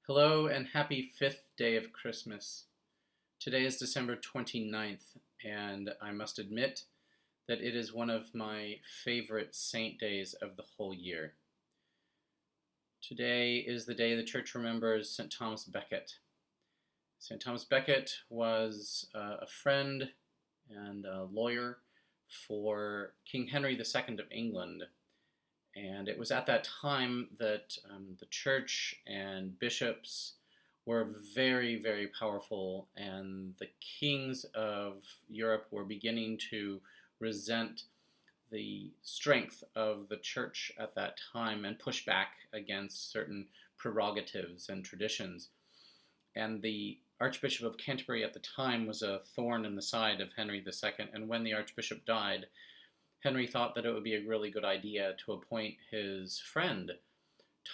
Hello and happy fifth day of Christmas. Today is December 29th, and I must admit that it is one of my favorite saint days of the whole year. Today is the day the church remembers St. Thomas Becket. St. Thomas Becket was a friend and a lawyer for King Henry II of England. And it was at that time that the church and bishops were very, very powerful, and the kings of Europe were beginning to resent the strength of the church at that time and push back against certain prerogatives and traditions. And the Archbishop of Canterbury at the time was a thorn in the side of Henry II, and when the Archbishop died, Henry thought that it would be a really good idea to appoint his friend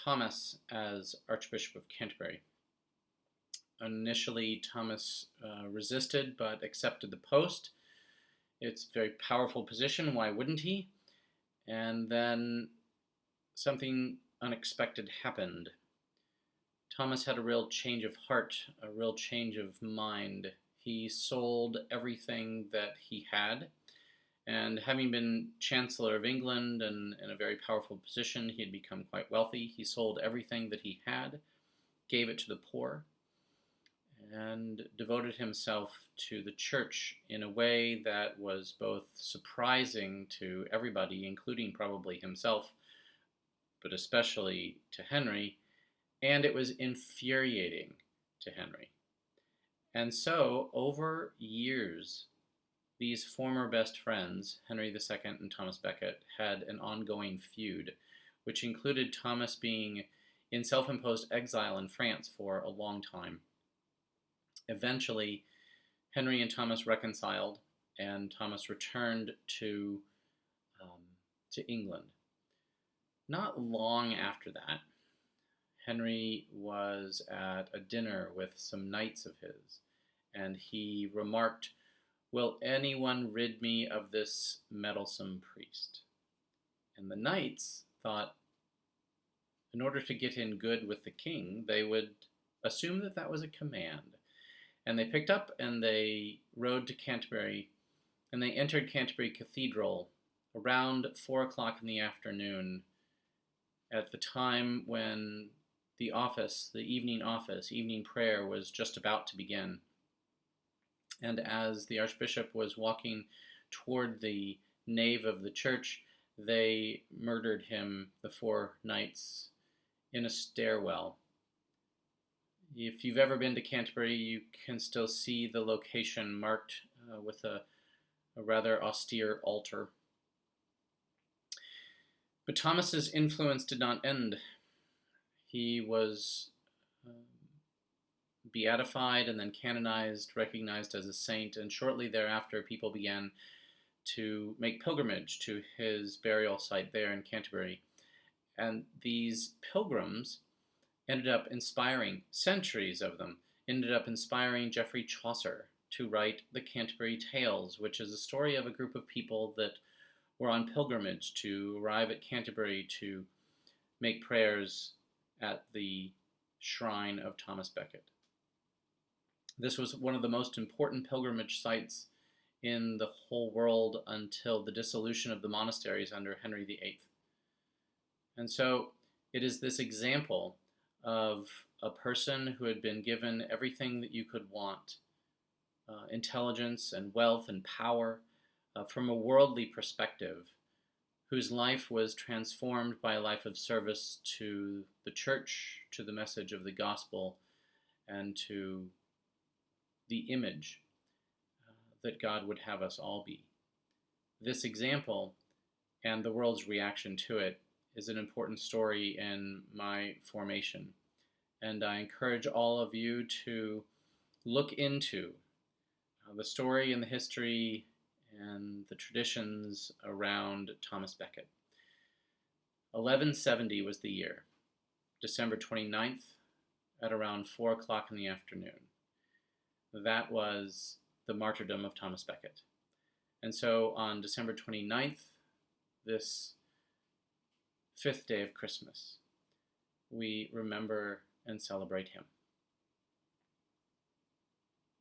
Thomas as Archbishop of Canterbury. Initially, Thomas resisted but accepted the post. It's a very powerful position, why wouldn't he? And then something unexpected happened. Thomas had a real change of heart, a real change of mind. He sold everything that he had. And having been Chancellor of England and in a very powerful position, he had become quite wealthy. He sold everything that he had, gave it to the poor, and devoted himself to the church in a way that was both surprising to everybody, including probably himself, but especially to Henry, and it was infuriating to Henry. And so, over years, these former best friends, Henry II and Thomas Becket, had an ongoing feud, which included Thomas being in self-imposed exile in France for a long time. Eventually, Henry and Thomas reconciled, and Thomas returned to England. Not long after that, Henry was at a dinner with some knights of his, and he remarked, "Will anyone rid me of this meddlesome priest?" And the knights thought, in order to get in good with the king, they would assume that that was a command. And they picked up and they rode to Canterbury, and they entered Canterbury Cathedral around 4 o'clock in the afternoon, at the time when the evening prayer, was just about to begin. And as the Archbishop was walking toward the nave of the church, they murdered him, the 4 knights, in a stairwell. If you've ever been to Canterbury, you can still see the location marked with a rather austere altar. But Thomas's influence did not end. He was beatified and then canonized, recognized as a saint, and shortly thereafter people began to make pilgrimage to his burial site there in Canterbury. And these pilgrims ended up inspiring, centuries of them, ended up inspiring Geoffrey Chaucer to write the Canterbury Tales, which is a story of a group of people that were on pilgrimage to arrive at Canterbury to make prayers at the shrine of Thomas Becket. This was one of the most important pilgrimage sites in the whole world until the dissolution of the monasteries under Henry VIII. And so it is this example of a person who had been given everything that you could want, intelligence and wealth and power, from a worldly perspective, whose life was transformed by a life of service to the church, to the message of the gospel, and to the image that God would have us all be. This example and the world's reaction to it is an important story in my formation. And I encourage all of you to look into the story and the history and the traditions around Thomas Becket. 1170 was the year, December 29th at around 4 o'clock in the afternoon. That was the martyrdom of Thomas Becket. And so on December 29th, this fifth day of Christmas, we remember and celebrate him.